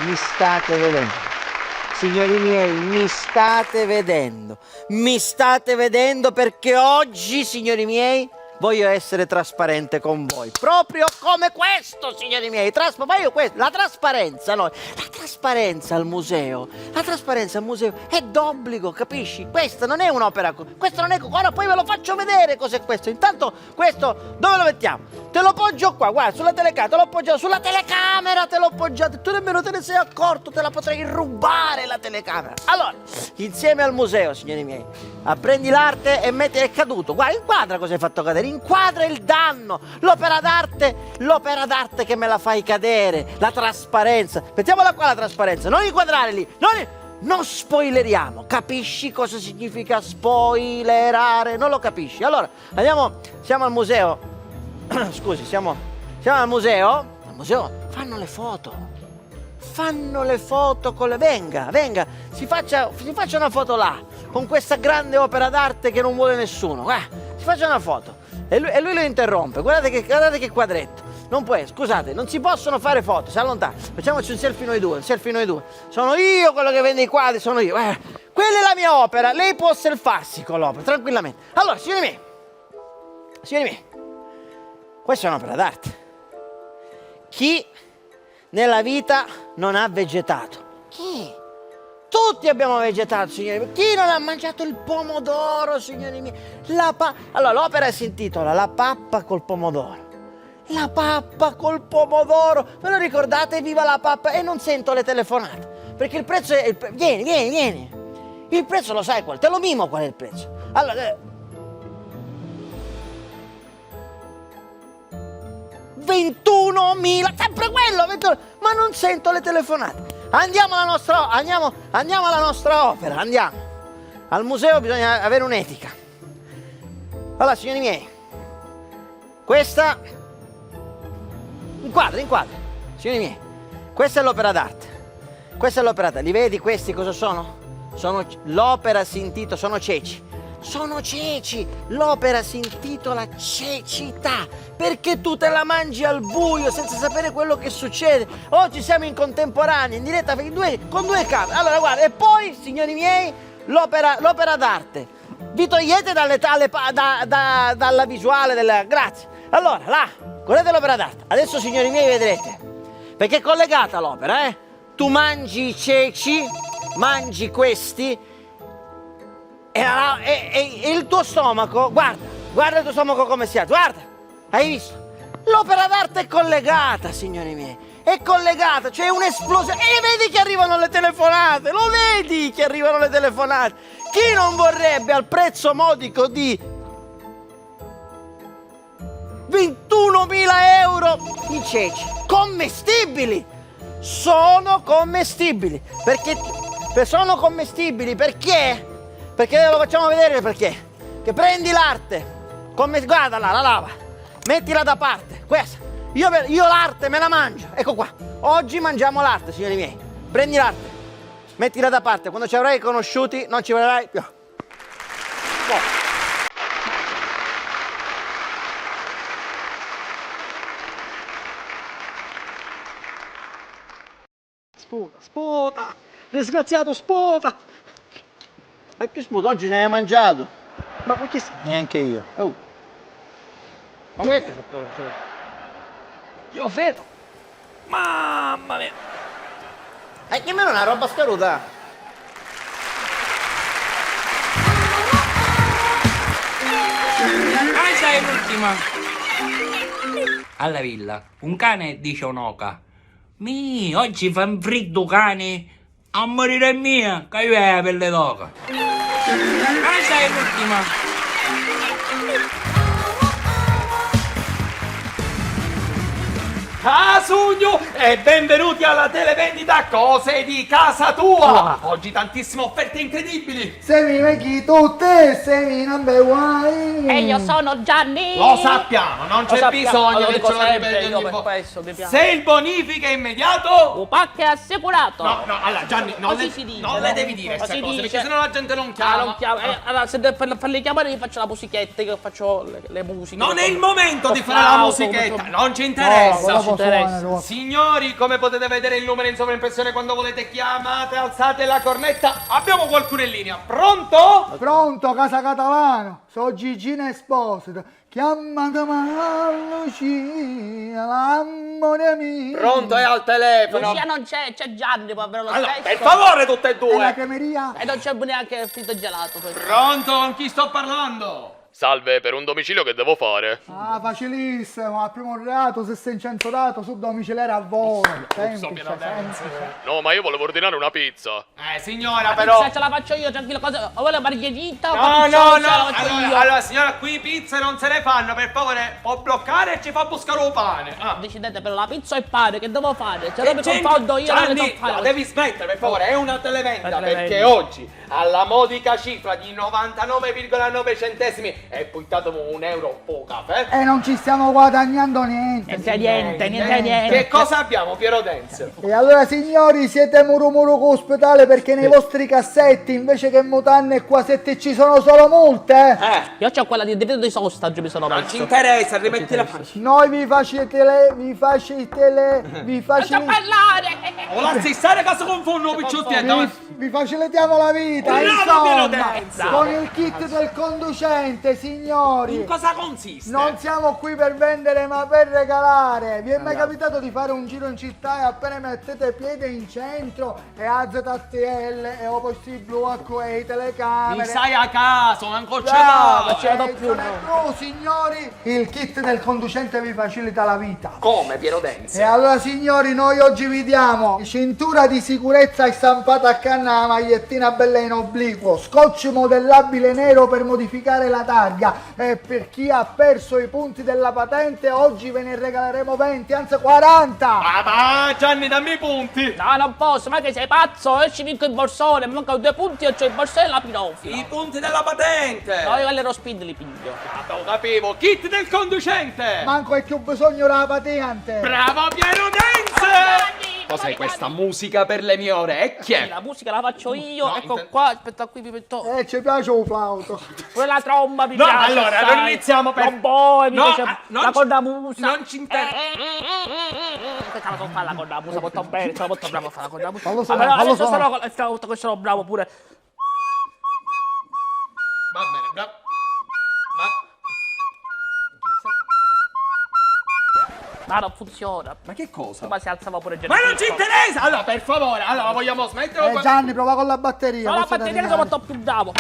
Mi state vedendo? Signori miei, mi state vedendo perché oggi, signori miei, voglio essere trasparente con voi, proprio come questo, signori miei. Ma io la trasparenza al museo è d'obbligo, capisci? Questa non è un'opera, questo non è. Ora poi ve lo faccio vedere cos'è questo. Intanto questo dove lo mettiamo? Te lo poggio qua, guarda, sulla telecamera, te l'ho appoggiato sulla telecamera, te l'ho appoggiato. Tu nemmeno te ne sei accorto, te la potrei rubare la telecamera. Allora, insieme al museo, signori miei, apprendi l'arte e metti, è caduto. Guarda, inquadra cosa hai fatto cadere, inquadra il danno, l'opera d'arte che me la fai cadere, la trasparenza. Mettiamola qua la trasparenza, non inquadrare lì, non spoileriamo, capisci cosa significa spoilerare? Non lo capisci? Allora, siamo al museo. Scusi, siamo al museo. Al museo fanno le foto con le. Venga, si faccia una foto là, con questa grande opera d'arte che non vuole nessuno. Si faccia una foto. E lui lo interrompe. Guardate che quadretto. Non può, scusate, non si possono fare foto, si allontana. Facciamoci un selfie noi due. Sono io quello che vende i quadri, sono io. Quella è la mia opera, lei può selfarsi con l'opera, tranquillamente. Allora, signori miei, questa è un'opera d'arte. Chi nella vita non ha vegetato? Chi? Tutti abbiamo vegetato, signori miei. Chi non ha mangiato il pomodoro, signori miei? Allora, l'opera si intitola La pappa col pomodoro. La pappa col pomodoro. Ve lo ricordate? Viva la pappa! E non sento le telefonate. Perché il prezzo è. Vieni. Il prezzo lo sai qual? Te lo mimo qual è il prezzo. Allora. 21.000, sempre quello, 21, ma non sento le telefonate. Andiamo alla nostra opera, andiamo. Al museo bisogna avere un'etica. Allora, signori miei, questa inquadra. Signori miei, questa è l'opera d'arte. Li vedi questi cosa sono? L'opera si intitola, sono ceci. L'opera si intitola Cecità, perché tu te la mangi al buio senza sapere quello che succede. Oggi siamo in contemporanea, in diretta con due camere. Allora, guarda, e poi, signori miei, l'opera d'arte. Vi togliete dalla visuale, grazie. Allora, là, guardate l'opera d'arte. Adesso, signori miei, vedrete, perché è collegata l'opera, Tu mangi i ceci, mangi questi, e il tuo stomaco, guarda il tuo stomaco come si alza, guarda, hai visto? L'opera d'arte è collegata, signori miei, è collegata, c'è un'esplosione, e vedi che arrivano le telefonate, lo vedi che arrivano le telefonate? Chi non vorrebbe al prezzo modico di 21.000 euro i ceci commestibili? Sono commestibili, perché Perché lo facciamo vedere perché? Che prendi l'arte, guarda là, la lava, mettila da parte, questa, io l'arte me la mangio, ecco qua, oggi mangiamo l'arte, signori miei, prendi l'arte, mettila da parte, quando ci avrai conosciuti non ci vedrai più. Sputa, disgraziato, sputa. Ma che sputo, oggi ne hai mangiato? Ma perché Neanche io. Oh. Ma questo è fatto. Io vedo. Mamma mia. Che meno una roba scaruta. Questa è l'ultima. Alla villa, un cane dice a un'oca: oggi fa un freddo cane, a morire mia, che io è la pelle d'oca. Questa è l'ultima. Casugno e benvenuti alla televendita Cose di casa tua. Oggi tantissime offerte incredibili. Semi vecchi tutte, semi number one. E io sono Gianni. Lo sappiamo, non c'è bisogno lo che dico ce lo sempre, ripeti io ogni per volta. questo mi piace. Se il bonifica è immediato. Un pacco è assicurato. No, allora Gianni, non Così si dice, le no? devi dire queste Così cose, dice. perché sennò la gente non chiama. Non chiamo. Allora, se per farli chiamare vi faccio la musichetta, io faccio le musiche. Non è il momento di fare la musichetta, non ci interessa. No, interessa. suona. Signori, come potete vedere il numero in sovraimpressione quando volete chiamate, alzate la cornetta. Abbiamo qualcuno in linea. Pronto? Pronto, Casa Catalano. Sono Gigina Esposito. Chiamatemi a Lucia, l'amore mio. Pronto, è al telefono. Lucia non c'è Gianni, povero lo Allora, stesso. per favore, tutte e È la due. cremeria? E non c'è neanche il fritto gelato. Pronto, con chi sto parlando? Salve, per un domicilio che devo fare? Ah, facilissimo. Al primo reato, se sei incensurato, sub domiciliare a volo. Semplice, semplice. No, ma io volevo ordinare una pizza. Signora, però. Se ce la faccio io, tranquillo, cosa? O vuole margherita? o No, cappuccino, no, ce la no. faccio io. Allora, signora, qui pizze non se ne fanno. Per favore, può bloccare e ci fa buscare un pane. Ah. Decidete per la pizza e il pane, che devo fare? Se Che non mi c'entra- confondo io non le Gianni, so fare. no, devi smettere, per favore, è una televenda. Una televenda. Perché oggi, alla modica cifra di 99,9 centesimi, è buttato un euro po' caffè. E non ci stiamo guadagnando niente. Niente. Che cosa abbiamo, Piero Denz? E allora signori siete murumuru ospedale perché nei vostri cassetti invece che mutanne e quasetti ci sono solo multe? Io c'ho quella di diritto di sosta, oggi mi sono Non messo. ci interessa, rimetti la Noi vi Lascia parlare! O la stare che si confondono picciottietti. vi facilitiamo la vita, Bravo, Piero insomma, Denz. con il kit del conducente, signori. In cosa consiste? Non siamo qui per vendere ma per regalare. Vi è mai capitato di fare un giro in città e appena mettete piede in centro e AZTL e Opposti Blu a quei telecamere? Mi sai a caso, ancora ce Bravo, l'ho. ce l'ho e più, non è più, signori. Il kit del conducente vi facilita la vita. Come, Piero Denz? E allora signori, noi oggi vi diamo cintura di sicurezza stampata a canna, magliettina bella in obliquo, scotch modellabile nero per modificare la targa, e per chi ha perso i punti della patente oggi ve ne regaleremo 20, anzi 40. Ah, Gianni, dammi i punti. No, non posso, ma che sei pazzo? Esci vinco il borsone, mi mancano 2 punti e c'ho il borsone e la pinofila. I punti della patente. No, io quello speed li piglio. Lo capivo. Kit del conducente. Manco hai più bisogno della patente. Bravo, Piero Denz. Cos'è questa musica per le mie orecchie? La musica la faccio io, No, ecco inten- qua, aspetta qui mi metto. Ci piace un flauto. Pure la tromba mi No, piace. allora, sai. non iniziamo per- Non vuoi, mi No, piace non la ci- cornamusa. non ci interessa. Questa la so fare la cornamusa, molto bene, sono molto bravo a fare la cornamusa. Fallo Allora, suonare, fallo adesso suonare. stavolta che sono bravo pure. Va bene, bravo. Ma non funziona. Ma che cosa? Ma si alzava pure Ma non ci interessa! Allora, per favore, allora vogliamo smettere? Gianni, prova con la batteria. No, la forse batteria da sono tirare. molto più bravo.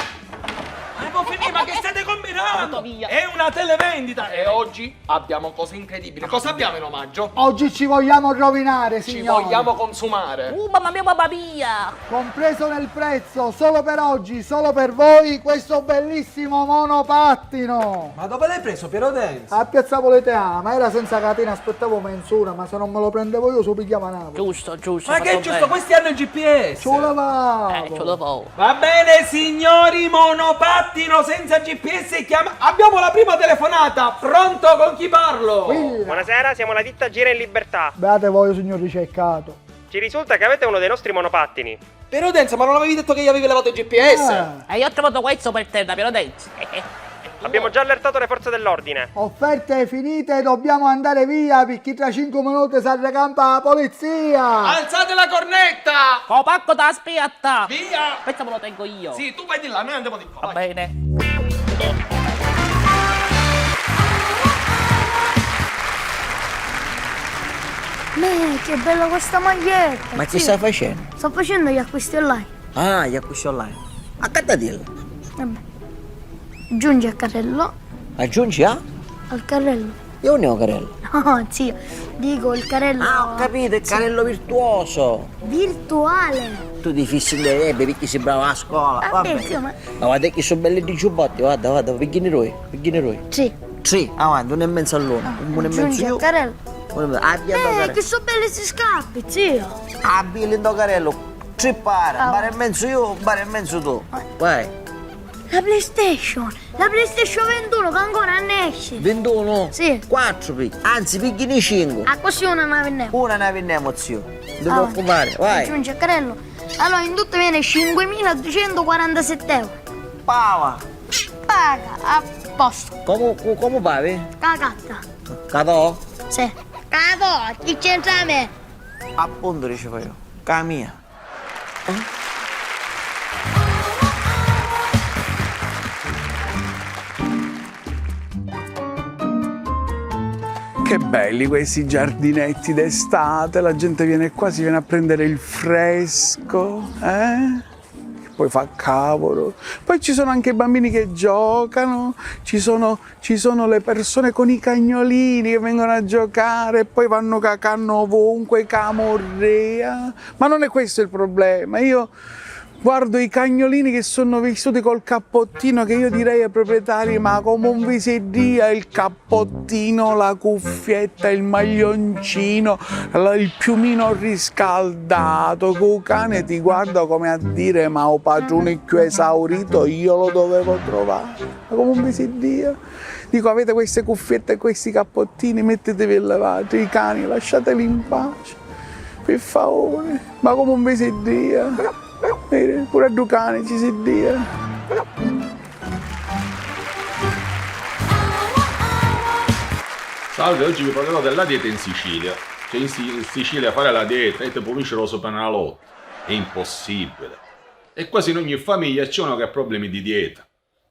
Devo finire, ma che state combinando? Vado via. È una televendita! E oggi abbiamo cose incredibili. Cosa abbiamo in omaggio? Oggi ci vogliamo rovinare, Ci signori. vogliamo consumare. Mamma mia. Compreso nel prezzo, solo per oggi, solo per voi, questo bellissimo monopattino. Ma dove l'hai preso, Piero Denz? A Piazza Poleteana, ma era senza catena, aspettavo mensura, ma se non me lo prendevo io, su pigliava Napoli. Giusto. Ma che fatto giusto, bene. questi hanno il GPS! Ce lo lavavo. Ce lo favo. Va bene, signori, monopattino senza GPS chiama. Abbiamo la prima telefonata. Pronto, con chi parlo? Quilla. Buonasera, siamo la ditta Gira in Libertà. Beate voi, signor ricercato. Ci risulta che avete uno dei nostri monopattini. Piero Denz, ma non avevi detto che gli avevi levato il GPS? E io ho trovato questo per terra, Piero Denz. Abbiamo già allertato le forze dell'ordine. Offerte finite, dobbiamo andare via, perché tra 5 minuti si arrecampa la polizia. Alzate la cornetta! Ho pacco da aspetta. Via! Questo me lo tengo io. Sì, tu vai di là, noi andiamo di qua. Va vai. bene. Che bella questa maglietta! Ma che Sì, stai facendo? sto facendo gli acquisti online. Ah, gli acquisti online. Accadatelo. Vabbè. Giungi al carrello. Aggiungi a? Al carrello. Io ne ho carello. No, zio, dico il carrello Ah, ho capito, il carello virtuoso. virtuale. Tu ti fissi in delle perché sei bravo a scuola. Vabbè, zio, ma... Ma guarda che sono belli di giubbotti, guarda, pigliini noi. Sì. Sì, avanti, 1,5 all'uno. 1,5 Giungi al io. carrello. Abbia do Che carello. sono belli questi scarpe, zio. Abbia do carello. Ci pare, Ah. bare e mezzo io, bare e mezzo tu. Vai. La PlayStation 21 che ancora non esce. 21? Sì. 4 pigli. Anzi, pigliini 5. Ah, così una nave ne. Una ne vendiamo, zio. Devo occupare, vai. Giungi al carrello. Allora, in tutto viene 5.247 euro. Pava. Paga, a posto. Come pavi? Cagatta. Catò? Sì. Caco, chi c'entra me? Appunto dicevo io, Camia. Che belli questi giardinetti d'estate, la gente viene qua, si viene a prendere il fresco, poi fa cavolo. Poi ci sono anche i bambini che giocano, ci sono le persone con i cagnolini che vengono a giocare e poi vanno cacando ovunque, camorrea. Ma non è questo il problema, io guardo i cagnolini che sono vestiti col cappottino, che io direi ai proprietari, ma come un visedia, il cappottino, la cuffietta, il maglioncino, il piumino riscaldato, che il cane ti guarda come a dire, ma o padrone più esaurito io lo dovevo trovare, ma come un visedia. Dico, avete queste cuffiette e questi cappottini, mettetevi e levate i cani, lasciateli in pace, per favore, ma come un visedia. Pure a Ducane ci si dia. Salve, oggi vi parlerò della dieta in Sicilia. Cioè in Sicilia fare la dieta e te puoi vincere lo Superenalotto è impossibile. E quasi in ogni famiglia c'è uno che ha problemi di dieta.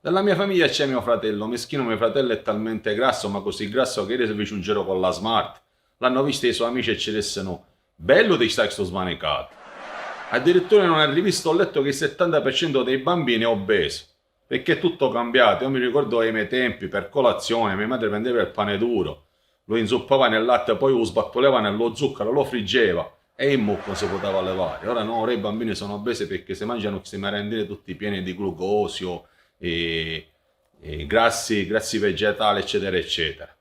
Nella mia famiglia c'è mio fratello, meschino mio fratello è talmente grasso, ma così grasso che ieri si fece un giro con la Smart. L'hanno visto i suoi amici e ci dissero, bello ti stai sto smanecato. Addirittura non è rivisto, ho letto che il 70% dei bambini è obeso, perché è tutto cambiato. Io mi ricordo ai miei tempi, per colazione, mia madre prendeva il pane duro, lo inzuppava nel latte, poi lo sbattoleva nello zucchero, lo friggeva e il mucco si poteva levare. Ora no, ora i bambini sono obesi perché si mangiano questi merendine tutti pieni di glucosio, e grassi vegetali, eccetera, eccetera.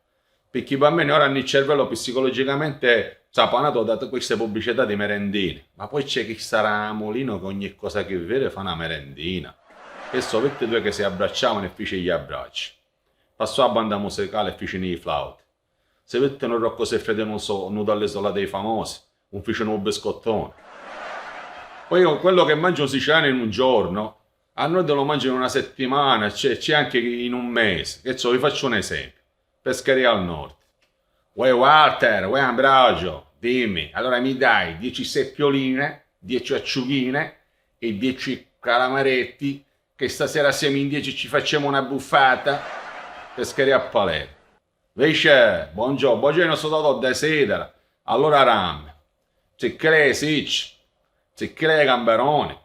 Perché i bambini ora hanno il cervello psicologicamente sapanato da queste pubblicità di merendine, ma poi c'è chi sarà a Molino che ogni cosa che vede fa una merendina. E so, vedete due che si abbracciavano e fece gli abbracci. Passò la banda musicale e fece i flauti. Se vedete un Rocco Siffredi nudo all'isola dei famosi, un fece un biscottone. Poi io, quello che mangio un siciliano in un giorno, a noi lo mangio in una settimana, c'è anche in un mese. Che so, vi faccio un esempio. Pescheria al nord. Uè Walter, uè Ambrogio, dimmi, allora mi dai 10 seppioline, 10 acciughine e 10 calamaretti, che stasera siamo in 10 ci facciamo una buffata? Pescheria a Palermo. Invece, buongiorno sono dato da sedera, allora ramme, c'è che lei sicci, c'è che lei gamberoni,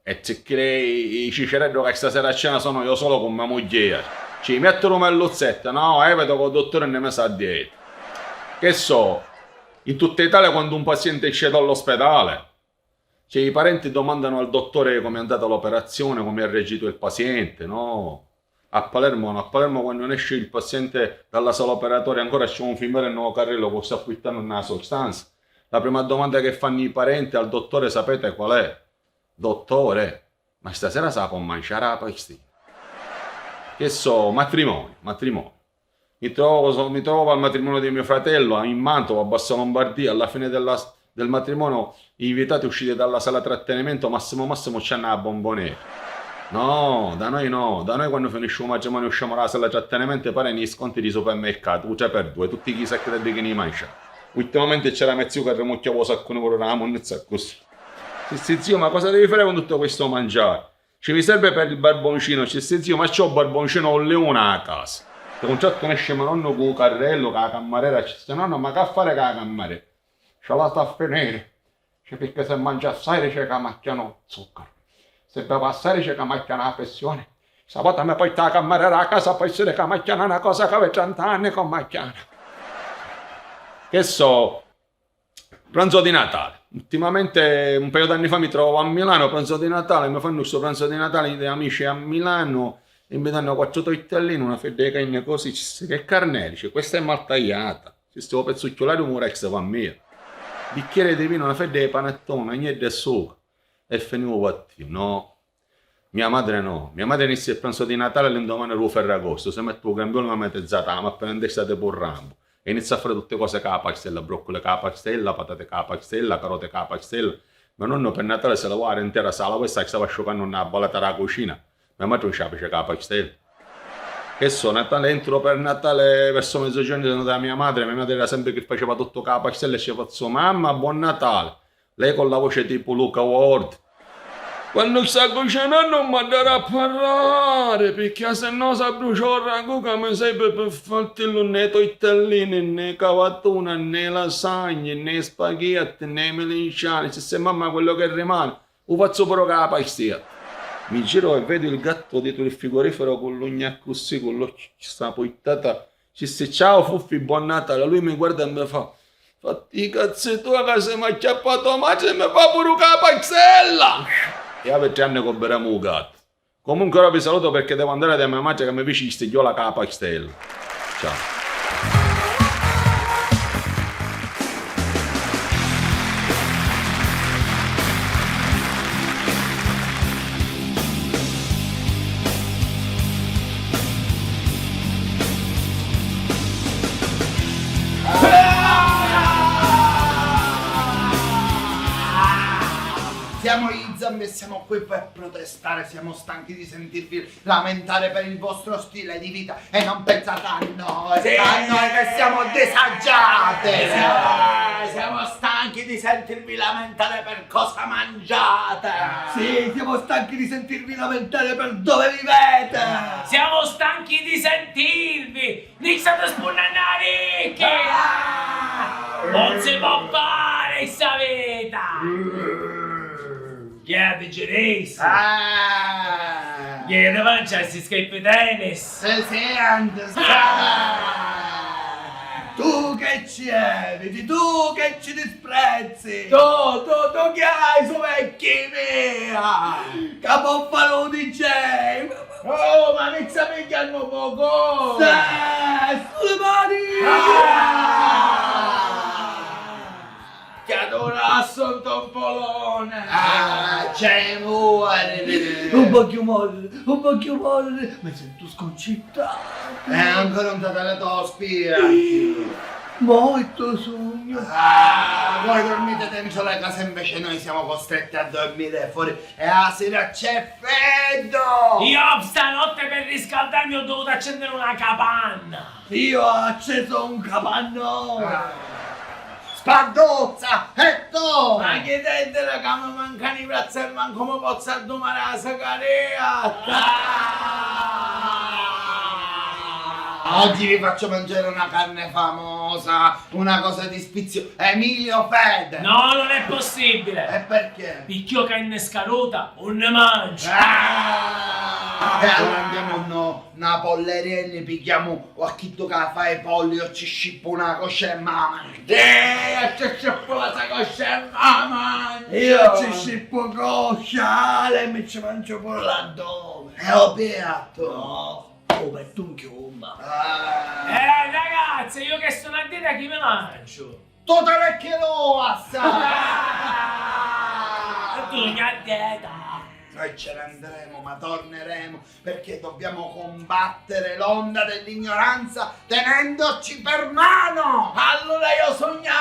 e c'è che lei i cicereddo che stasera a cena sono io solo con mia moglie. Ci mettono una luzzetta, no, vedo che il dottore ne mi sa dietro. Che so, in tutta Italia quando un paziente esce dall'ospedale, cioè i parenti domandano al dottore come è andata l'operazione, come ha reagito il paziente, no? A Palermo no, a Palermo quando esce il paziente dalla sala operatoria ancora c'è un filmare il nuovo carrello che sta affittando una sostanza. La prima domanda che fanno i parenti al dottore sapete qual è? Dottore, ma stasera sa può mangiare la pastiglia? Che so, matrimonio. Mi trovo al matrimonio di mio fratello in Mantova, a Bassa Lombardia, alla fine del matrimonio gli invitati usciti dalla sala trattenimento massimo c'hanno la bomboniera. No, da noi quando finisce un matrimonio usciamo dalla sala trattenimento e pare negli sconti di supermercato, cioè per due, tutti i sacchetti che ne mangiano. Ultimamente c'era mezzo che rimucchiavo saccone con la monnezza così. Sì, zio, ma cosa devi fare con tutto questo mangiare? Ci mi serve per il barboncino, zio, ma c'ho un barboncino con leone a casa. Se un certo esce mio nonno con un carrello, con la cammarera, ci dice, nonno, ma che fare con la cammarera? Ce la sta a finire. Cioè, perché se mangia assai c'è che macchiano zucchero. Se beve assai c'è che macchiano la pressione. Sabato mi porta la cammarera a casa, poi si che macchiano una cosa che aveva 100 anni con macchiana. Che so, pranzo di Natale. Ultimamente, un paio d'anni fa mi trovavo a Milano, pranzo di Natale, mi fanno questo pranzo di Natale di amici a Milano e mi danno 4 tortellini, una fetta di carne così, che carne, dice, questa è mal tagliata, ci stiamo pezzucchiolare un rex va mia. Bicchiere di vino, una fetta di panettone, niente di succo. E finivo pattivo, no. Mia madre inizia il pranzo di Natale l'indomani lo Ferragosto, si mette un campione una metezzata, ma appena d'estate per Rambo. E inizia a fare tutte cose con la pastella, broccoli con la pastella, patate con la pastella, carote con la pastella. Mio nonno per Natale se la vuole intera sala, questa che stava asciugando una ballata alla cucina. Mia madre non ci fece con la pastella. Che so, Natale, entro per Natale verso mezzogiorno sono da mia madre era sempre che faceva tutto capo a stelle e ci faccio mamma, buon Natale. Lei con la voce tipo Luca Ward. Quando sta cucinando non mi darà a parlare, perché se no si brucia il ragù che mi serve per farti né tortellini, né cavattuna, né lasagne, né spaghetti, né melinciani. Se mamma quello che rimane, lo faccio pure con la pastia. Mi giro e vedo il gatto dietro il frigorifero con l'ugna così, con l'occhio poittata. Ci dice ciao Fuffi, buon Natale. Lui mi guarda e mi fa, fatti i cazzi tua che se mi ha acchiappato maggio e mi fa pure la pazzella. E a 20 anni compriamo un gatto. Comunque ora vi saluto perché devo andare da mia madre che mi dice stigliola la pastella. Ciao. Siamo i zombie e siamo qui per protestare, siamo stanchi di sentirvi lamentare per il vostro stile di vita e non pensate a noi, a noi che siamo disagiate. Siamo stanchi di sentirvi lamentare per cosa mangiate. Sì, siamo stanchi di sentirvi lamentare per dove vivete. Siamo stanchi di sentirvi! Iniziate a spunnare la ricchia! Non si può fare questa vita! Chiede Geresi! Chiede mangiarsi scappi tennis! Se sente, tu che ci eviti, tu che ci disprezzi! Tu che hai su vecchi mia! Che può fare un DJ! Oh, ma mi sta picchiando poco! Sulle mani! Che adora assunto un polone! C'è muore! Un po' più molle, mi sento sconcittato! Ancora un tatale tospira! Molto sogno! Voi dormite dentro la casa, invece noi siamo costretti a dormire fuori e la sera c'è freddo! Io stanotte per riscaldarmi ho dovuto accendere una capanna! Io ho acceso un capannone! Spardozza! E tu! Ma che dente che mi mancano i bracci e manco mi posso addumare la sacariata! Oggi vi faccio mangiare una carne famosa, una cosa di spizio, Emilio Fede! No, non è possibile! E perché? Picchio che innesca ruta, non ne mangio! E allora andiamo una polleria e ne pigliamo o a chi che fa i polli o ci scippo una coscia e mamma! Ci scippo la coscia e mamma! Io ci scippo coscia, lei mi ci mangio pure l'addome! E ho piatto! No! Oh, per tu un chiumba! Ragazzi, io che sono a dieta chi mi mangio? Tutte le chiloassa! Tu che a dieta! Noi ce ne andremo, ma torneremo, perché dobbiamo combattere l'onda dell'ignoranza tenendoci per mano! Allora io sognavo